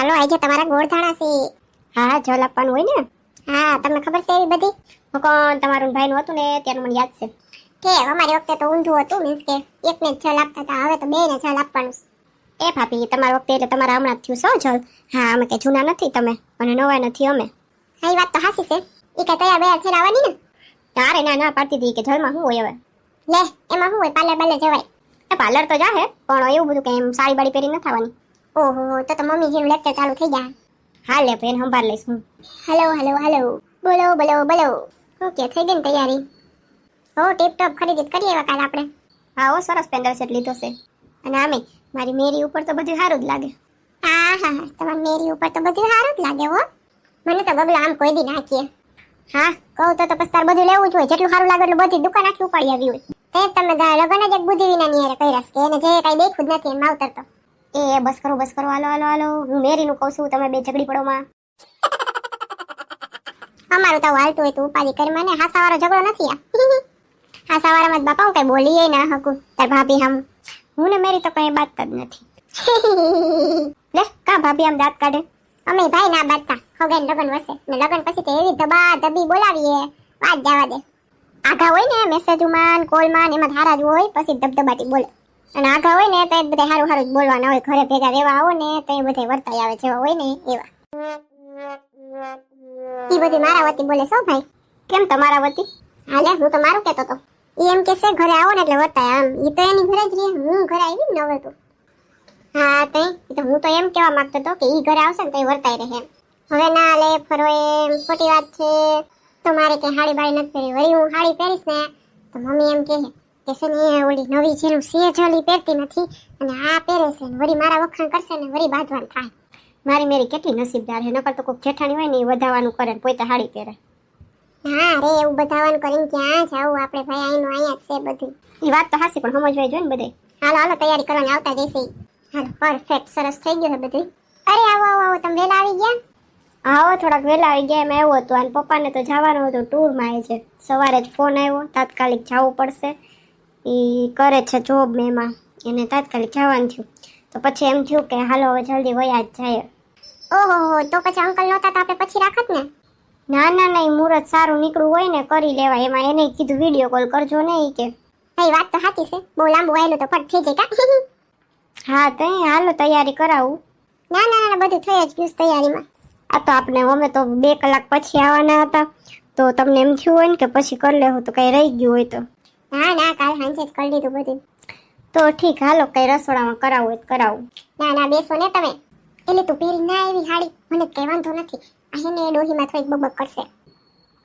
હાલો આજે તમારા ગોળધાણા છે. હા જલ આપવાનું હોય ને. હા તમને ખબર છે એવી બધી? કોણ તમારું ભાઈનું હતું ને ત્યારનું મને યાદ છે. કે અમારી વખતે તો ઊંધું હતું, મીન્સ કે એકને જ જલ આપતા હતા, હવે તો બેને જલ આપવાનું છે. એ ભાભી તમારા વખતે એટલે તમારા હમણાં જ થયું છો જલ. હા અમે કઈ જૂના નથી તમે અને નવા નથી અમે. હા એ વાત તો હાસી છે. એ કઈ તૈયાર બૈયાર થઈને આવવાની ને? તારે ના પાડતી હતી કે જલમાં શું હોય હવે. લે એમાં શું હોય, પાર્લર બાર્લર જવાય. એ પાર્લર તો જાહે પણ એવું બધું કઈ એમ સાડી બાડી પહેરી ન થવાની. ઓહો તો મમ્મી જેવું લેક્ચર ચાલુ થઈ જાય. હા લે બેન સંભાળ લઈશ હું. હલો હલો હલો બોલો બોલો બોલો. ઓકે થઈ ગઈ ને તૈયારી? હો ટીપ ટોપ ખરીદી કરીએ એવા કાલ આપણે. હા ઓ સરસ પેન્ડલ સેટ લીધો છે. અને આમે મારી મેરી ઉપર તો બધું સારું જ લાગે. હા હા તમારી મેરી ઉપર તો બધું સારું જ લાગે હો. મને તો ગગલો આમ કોઈ દી નાખીએ. હા કહું તો પછી તાર બધું લેવું જ હોય, જેટલું સારું લાગે એટલું બધી દુકાન આખી ઉપાડી આવી હોય. તે તમે લગન જ એક બુદ્ધિ વિનાની હારે કર્યા છે કે એને જે કઈ દેખું જ નથી એમ માવતર તો. એ બસ કરો હાલો હાલો હાલો. હું મેરીનું કહું છું તમે બે ઝઘડી પડો માં. અમારું તો હાલતું હોય તો ઉપાધિ કરી, મને હાસાવાળો ઝઘડો નથી આ. હાસાવાળામાં બાપા હું કઈ બોલીએ ના હકું તાર ભાભી હમ. હું ને મેરી તો કઈ બાત જ નથી. લે કા ભાભી આમ દાંત કાઢે? અમે ભાઈ ના બાંધતા હગાઈ લગન વસે ને લગન પછી તો એવી ધબા ધબી બોલાવીએ વાત જવા દે. આઘા હોય ને મેસેજમાં કોલમાં એમાં ધારા જ હોય, પછી ધબધબાટી બોલે. અને આઘા હોય ને તો બધા સારું સારું જ બોલવાના હોય. ઘરે ભેગા રહેવા આવો ને તો એ બધા વર્તાઈ આવે જેવા હોય ને એવા. ઈ બધી મારા વતી બોલે છો ભાઈ. કેમ તમારા વતી? હાલે હું તો મારું કેતો તો. ઈ એમ કે છે ઘરે આવો ને એટલે વર્તાય આમ. ઈ તો એની ઘરે જ રહે, હું ઘરે આવી ને હવે તો. હા તો હું તો એમ કેવા માંગતો હતો કે ઈ ઘરે આવશે ને તો એ વર્તાઈ રહે એમ. હવે ના લે ફરો એમ ખોટી વાત છે. તો મારે કઈ હાડી બાડી નથી પહેરી, વળી હું હાડી પહેરીશ ને તો મમ્મી એમ કે છે ને ઓલી નવી જેનું સેજલી પહેરતી નથી અને આ પહેરે છે ને વળી મારા વખાણ કરશે ને વળી બાંધવાનું થાય. મારી મેરી કેટલી નસીબદાર છે, નકર તો કોઈક જેઠાણી હોય ને એ વધાવાનું કરે ને પોતે હાડી પહેરે. હા રે એવું બધાવાનું કરીને ક્યાં જાવું આપણે ભાઈ, આઈનું અહીંયા જ છે બધું. એ વાત તો હાસી પણ સમજવાય જોઈએ ને બધે. હાલો હાલો તૈયારી કરવાની આવતા જઈશે. હાલો પરફેક્ટ સરસ થઈ ગયું છે બધું. અરે આવો આવો આવો તમે વહેલા આવી ગયા? આવો થોડાક વહેલા આવી ગયા. એમ એવું હતું અને પપ્પાને તો જવાનું હતું ટૂરમાં. આવે છે સવારે જ ફોન આવ્યો, તાત્કાલિક જવું પડશે. એ કરે છે જોબ એમાં, એને તાત્કાલિક જવાનું થયું. તો પછી એમ થયું કે હાલો હવે જલ્દી વયા જ જાય. ઓહો તો પછી અંકલ નહોતા તો આપણે પછી રાખત ને? ના ના નહીં, મુહૂર્ત સારું નીકળવું હોય ને કરી લેવાય. એમાં એને કીધું વિડીયો કોલ કરજો ને ઈ કે. એ વાત તો સાચી છે, બહુ લાંબુ આવેલું તો ફટ થઈ જાય કા. હા તો હાલો તૈયારી કરાવું. ના ના ના બધું થઈ જ ગયું તૈયારીમાં. આ તો આપણે અમે તો 2 કલાક પછી આવવાના હતા, તો તમને એમ થયું હોય ને કે પછી કરી લેવું તો કઈ રહી ગયું હોય તો. ના ના કાલ સાંજે જ કરી દીધું બધું. તો ઠીક હાલો કઈ રસોડામાં કરાવું હોય તો કરાવું. ના ના બેસો ને તમે. એટલે તું પહેરી ના આવી હાડી, મને કઈ વાંધો નથી. આ હે ને ડોહીમાં થોડીક બબક કરશે.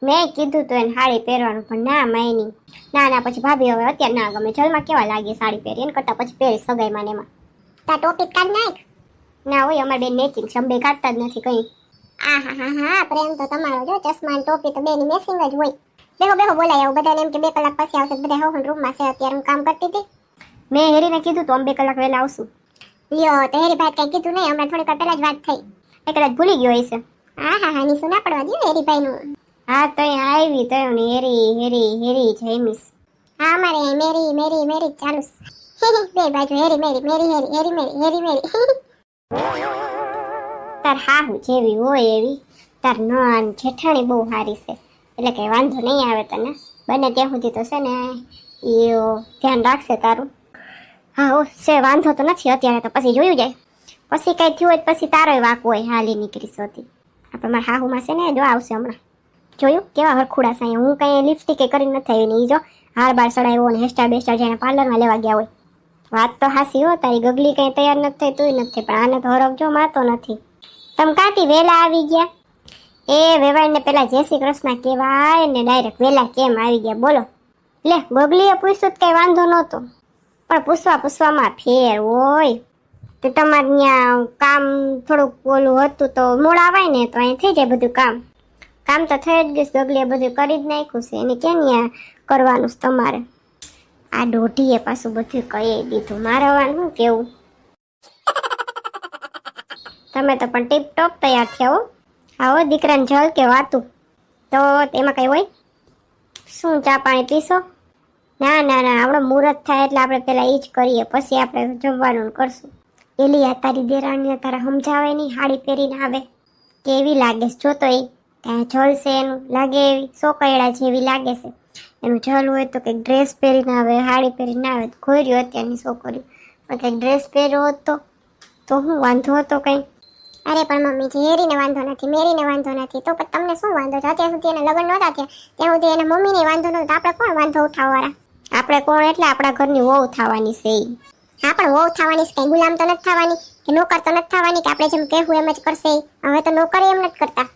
મેં કીધું તો એને સાડી પહેરવાનું પણ ના માયની. ના પછી ભાભી હવે અત્યારે ના ગમે. જલમાં કેવા લાગે સાડી પહેરી, એને કરતા પછી પહેરી સગાઈમાં ને એમાં. તા ટોપી કાઢ નાખ. ના હોય અમારે બેન મેચિંગ છે, બે કાઢતા જ નથી કઈ. હા પ્રેમ તો તમારો જો, ચશ્મા અને ટોપી તો બેની મેચિંગ જ હોય. બેહો બેહો બોલાય આવું બધાને એમ કે 2 કલાક પછી આવશે. બધા હોન રૂમમાં છે અત્યારે હું કામ કરતી હતી. મેં હેરીને કીધું તો 2 કલાક વહેલા આવશું. લ્યો તો હેરી ભાઈ કઈ કીધું નહીં, હમણાં થોડીક વાર પહેલા જ વાત થઈ. એ કદાચ ભૂલી ગયો હશે. હા નીસુ ના પડવા દો હેરી ભાઈનું. હા તો અહીંયા આવી તો ને હેરી જઈમીશ. હા અમારે મેરી ચાલુ બે બાજુ હેરી. તાર હાહુ જેવી હોય એવી. તાર નન જેઠાણી બહુ સારી છે, એટલે કઈ વાંધો નહીં આવે તને. બને ત્યાં સુધી તો છે ને એ ધ્યાન રાખશે તારું. હા ઓ છે વાંધો તો નથી અત્યારે, તો પછી જોયું જાય. પછી કઈ થયું હોય પછી તારોય વાક હોય. હાલી નીકળીશ હતી આપણે મારા હાહુમાં છે ને જો આવશે હમણાં. જોયું કેવા હરખુડા છે. હું કઈ લિપસ્ટિક કરી નથી આવી ને, જો હાર બાર સડાવ્યો ને હેરસ્ટાઈલ બેસ્ટાઈલ જઈને પાર્લરમાં લેવા ગયા હોય. વાત તો હાસી હો તારી, ગગલી કઈ તૈયાર નથી થઈ તુંય નથી, પણ આને તો હરખજો માતો નથી. તમે કાંથી વેલા આવી ગયા? એ વેવાઈને પેલા જય શ્રી કૃષ્ણ કહેવાય ને ડાયરેક્ટ વેલા કેમ આવી ગયા બોલો. લે ગગલીએ પૂછ્યું કઈ વાંધો નહોતો, પણ પૂછવામાં ફેર હોય. તો તમારે ત્યાં કામ થોડુંક ઓલું હતું તો મોડ આવાય ને તો અહીં થઈ જાય બધું કામ તો થઈ જ ગયું. ગગલીએ બધું કરી જ નાખ્યું છે, એને ક્યાં ત્યાં કરવાનું છે તમારે. આ દોઢીએ પાછું બધું કહી દીધું. મારે શું કેવું. તમે તો પણ ટીપ ટોપ તૈયાર થયા હો. આવો દીકરાને જલ કે વાતું તો એમાં કઈ હોય. શું ચા પાણી પીશો? ના આપણો મુહૂર્ત થાય એટલે આપણે પેલા એ જ કરીએ, પછી આપણે જમવાનું કરશું. એલી આ તારી દેરાણીને તારા સમજાવે નહીં, હાડી પહેરીને આવે કેવી લાગે છે જોતો એ ત્યાં જલ છે એનું, લાગે એવી સોકૈડા જેવી લાગે છે. એનું જલ હોય તો કંઈક ડ્રેસ પહેરીને આવે, હાડી પહેરીને આવે તો ખોર્યું અત્યારની છોકરીઓ, પણ કંઈક ડ્રેસ પહેર્યો હોત તો હું વાંધો હતો કંઈ. અરે પણ મમ્મી ઝેરીને વાંધો નથી, મેરીને વાંધો નથી, તો પણ તમને શું વાંધો છે? અત્યાર સુધી એને લગ્ન નહોતા થયા ત્યાં સુધી એના મમ્મીને વાંધો નહોતો, આપણે કોણ વાંધો ઉઠાવવાળા? આપણે કોણ એટલે આપણા ઘરની વહુ થવાની છે ઈ. હા પણ વહુ થવાની છે, કઈ ગુલામ તો નથી થવાની કે નોકર તો નથી થવાની કે આપણે જેમ કહેવું એમ જ કરશે ઈ. હવે તો નોકર એમ નથી કરતા.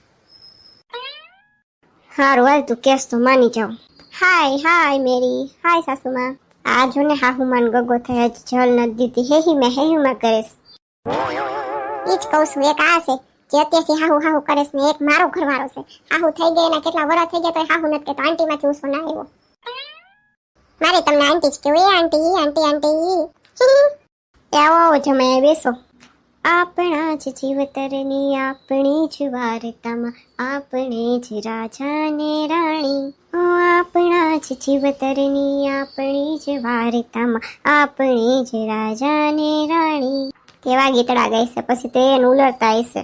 હારું હાલ તું કેસ તો માની જાઉં. હાય મેરી, હાય સાસુમાં. આ જો ને હાહુમાન ગગો થયા જ જલ નથી દીધી, હેહીમાં કરેશ. ઈ જ કહું છું, એક આ છે જે અત્યારથી હાહુ કરે છે ને એક મારો ઘરવાળો છે. હાહુ થઈ ગયા એના કેટલા વર્ષ થઈ ગયા તો હાહુ નથી કહેતો, આંટીમાંથી ઉસો ના આવ્યો. મારે તમને આંટી જ કેવું, એ આંટી આંટી. આવો જમાય બેસો. આપણા જ જીવતરની આપણી જ વાર્તામાં આપણે જ રાજા ને રાણી. આપણા જ જીવતરની આપણી જ વાર્તામાં આપણે જ રાજા ને રાણી. કેવા ગીતડા ગાય છે, પછી તે ઉલરતા હશે.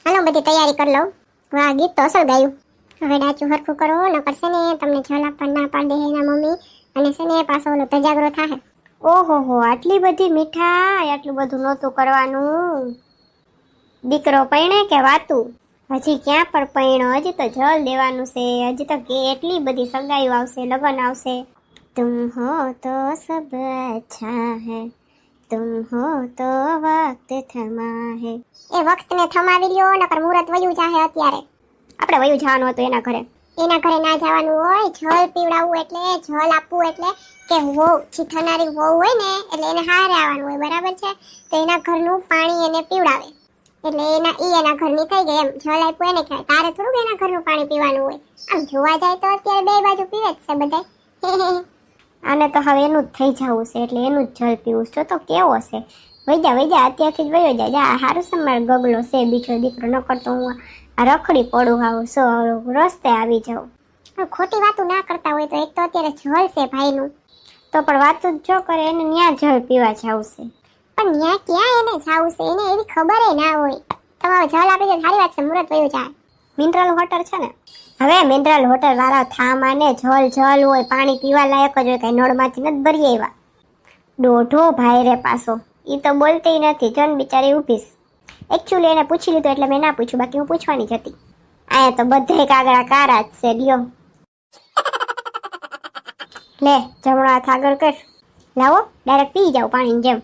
હાલો બધી તૈયારી કરી લઉં. વાહ ગીત તો અસલ ગાયું. હવે ડાચું હરખું કરો નકર છે ને તમને જલ આપવા ના પાડે એના મમ્મી, અને છે ને પાછો ઓલો ધજાગરો થાય. ઓહો આટલી બધી મીઠાઈ, આટલું બધું નહોતું કરવાનું. દીકરો પૈણે કે વાતું? હજી ક્યાં પર પૈણો, હજી તો જલ દેવાનું છે, હજી તો કેટલી બધી સગાઈઓ આવશે, લગ્ન આવશે. તુમ હો તો સબ અચ્છા હૈ, તુમ હો તો વક્ત થમા હૈ. એ વખતને થમાવી લ્યો નકર મુહૂર્ત વયું જાહે. અત્યારે આપણે વયું જવાનું હતું એના ઘરે ના જવાનું હોય. જલ પીવડાવવું એટલે જલ આપવું એટલે કે વહુ જે થનારી વહુ હોય ને એટલે એને હારે આવવાનું હોય, બરાબર છે? તો એના ઘરનું પાણી એને પીવડાવે એટલે એના ઘરની થઈ ગઈ એમ. જલ આપ્યું એને કહેવાય. તારે થોડુંક એના ઘરનું પાણી પીવાનું હોય. આમ જોવા જાય તો અત્યારે બે બાજુ પીવે જ છે બધાય. આને તો હવે એનું જ થઈ જવું છે એટલે એનું જ જલ પીવું છે. તો કેવો છે, વૈજા અત્યારથી જ વયો જાય. હારું છે મારો ગગલો છે બીજો દીકરો, ન કરતો હું આ રખડી પડું આવું સો રસ્તે આવી જાઉં. ખોટી વાતો ના કરતા હોય તો એક તો અત્યારે જલ છે ભાઈનું, તો પણ વાતું જ જો કરે એને ન્યા જળ પીવા જાવું છે. પણ ન્યા ક્યાં એને જાવું છે એને એવી ખબર ના હોય. તમારો જલ આપી દે સારી વાત છે, મુહૂર્ત વયું જાય. મિનરલ વોટર છે ને, હવે મિનરલ વોટર વાળા થામાં ને જલ હોય, પાણી પીવા લાયક જ હોય, કઈ નળમાંથી નથી ભરી આવ્યા. દોઢો ભાઈ રે પાછો, ઈ તો બોલતી નથી, જન બિચારી ઊભીશ. એકચ્યુઅલી એને પૂછી લીધું એટલે મેં ના પૂછ્યું, બાકી હું પૂછવાની જ હતી. અહીંયા તો બધે કાગડા કારા જ છે લ્યો. લે જમણો હાથ આગળ કર, લાવો ડાયરેક્ટ પી જાવ પાણી જેમ.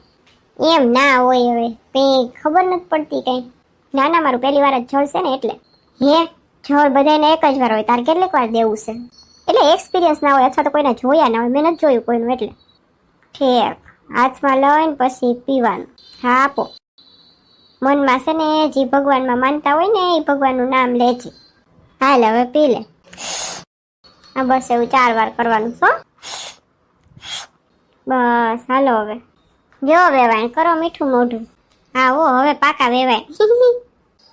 એમ ના હોય, હવે કઈ ખબર નથી પડતી કઈ. ના મારું પહેલી વાર જ જળ છે ને એટલે. હે જળ બધાને એક જ વાર હોય, તારે કેટલીક વાર દેવું છે? એટલે એક્સપિરિયન્સ ના હોય અથવા તો કોઈને જોયા ના હોય, મેં નથી જોયું કોઈનું એટલે. ઠેક હાથમાં લઈને પછી પીવાનું. હા આપો. મનમાં છે ને જે ભગવાનમાં માનતા હોય ને એ ભગવાનનું નામ લેજે. હાલ હવે પી લે. હા બસ એવું 4 વાર કરવાનું છો. બસ હાલો હવે જો વેવાય કરો મીઠું મોઢું. હા ઓ હવે પાકા વેવાય.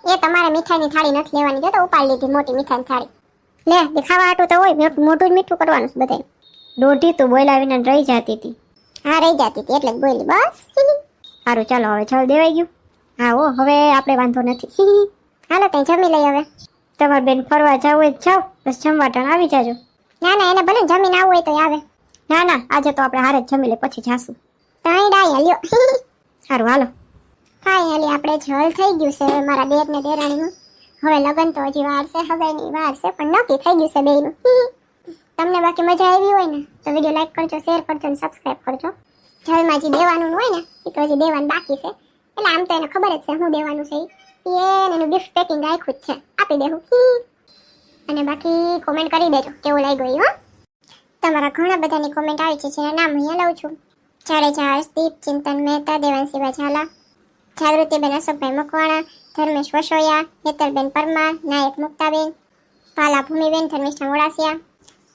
એ તમારે મીઠાઈની થાળી નથી લેવાની, જો તો ઉપાડી લીધી મોટી મીઠાઈની થાળી. લે દેખાવા હાટું તો હોય, મોઢું જ મીઠું કરવાનું છે બધાય. દોઢી તું બોલાવીને રહી જતી હતી. હા રહી જતી હતી એટલે જ બોલી બસ. સારું ચાલો હવે જલ દેવાઈ ગયું. હા ઓ હવે આપણે વાંધો નથી. હાલો તઈ જમી લઈ હવે. તમારે બેન ફરવા જાવ હોય જાવ, બસ જમવા ટાણ આવી જાજો. ના એને ભલે જમીને આવવું હોય તો આવે. ના આજે તો આપણે હારે જ જમી લે પછી જાશું. તઈ ડાય લ્યો. સારું હાલો. ફાઇનલી આપણે જલ થઈ ગયું છે હવે મારા દેર ને દેરાણીનું. હવે લગન તો હજી વાર છે, હગાઈની વાર છે, પણ નક્કી થઈ ગયું છે બેયનું. તમને બાકી મજા આવી હોય ને તો વિડીયો લાઈક કરજો, શેર કરજો અને સબસ્ક્રાઇબ કરજો. જલમાં જે દેવાનું હોય ને એ તો હજી દેવાનું બાકી છે, એટલે આમ તો એને ખબર જ છે શું દેવાનું છે. એનું ગિફ્ટ પેકિંગ રાખ્યું જ છે, આપી દેવું. અને બાકી કોમેન્ટ કરી દેજો કેવું લાગ્યું એ. હો તમારા ઘણા બધાની કોમેન્ટ આવી છે જેના નામ અહીંયા લઉં છું. જાડેજા હર્ષદીપ, ચિંતન મહેતા, દેવાંશી વાઝાલા, જાગૃતિબેન અશોકભાઈ મકવાણા, ધર્મેશ વસોયા, હેતલબેન પરમાર, નાયક મુક્તાબેન, પાલા ભૂમિબેન, ધર્મિષ્ઠા મોડાસિયા,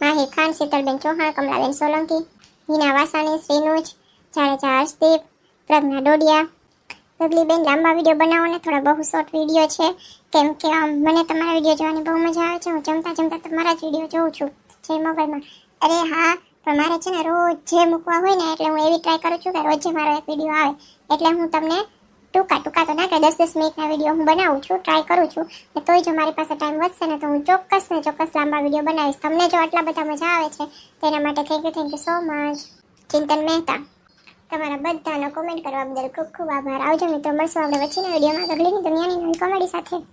માહિર ખાન, શીતલબેન ચૌહાણ, કમલાબેન સોલંકી, હિના વાસાણી, શ્રીનુજ, જાડેજા હર્ષદીપ, પ્રજ્ઞા ડોડિયા. ગગલીબેન લાંબા વિડીયો બનાવો ને, થોડા બહુ શોર્ટ વિડીયો છે કેમ કે મને તમારા વિડીયો જોવાની બહુ મજા આવે છે. હું જમતા તમારા જ વિડીયો જોઉં છું જે મોબાઈલમાં. અરે હા પણ મારે છે ને રોજ જે મૂકવા હોય ને એટલે હું એવી ટ્રાય કરું છું કે રોજ મારો એક વિડીયો આવે એટલે હું તમને ટૂંકા તો ના કે 10-10 મિનિટના વિડીયો હું બનાવું છું, ટ્રાય કરું છું. ને તોય જો મારી પાસે ટાઈમ વધશે ને તો હું ચોક્કસ લાંબા વિડીયો બનાવીશ. તમને જો આટલા બધા મજા આવે છે તેના માટે થેન્ક યુ સો મચ. ચિંતન મહેતા, તમારા બધાનો કોમેન્ટ કરવા બદલ ખૂબ ખૂબ આભાર. આવજો મિત્રો, મળશું આપણે વચ્ચેના વિડીયોમાં અગલીની દુનિયાની નવી કોમેડી સાથે.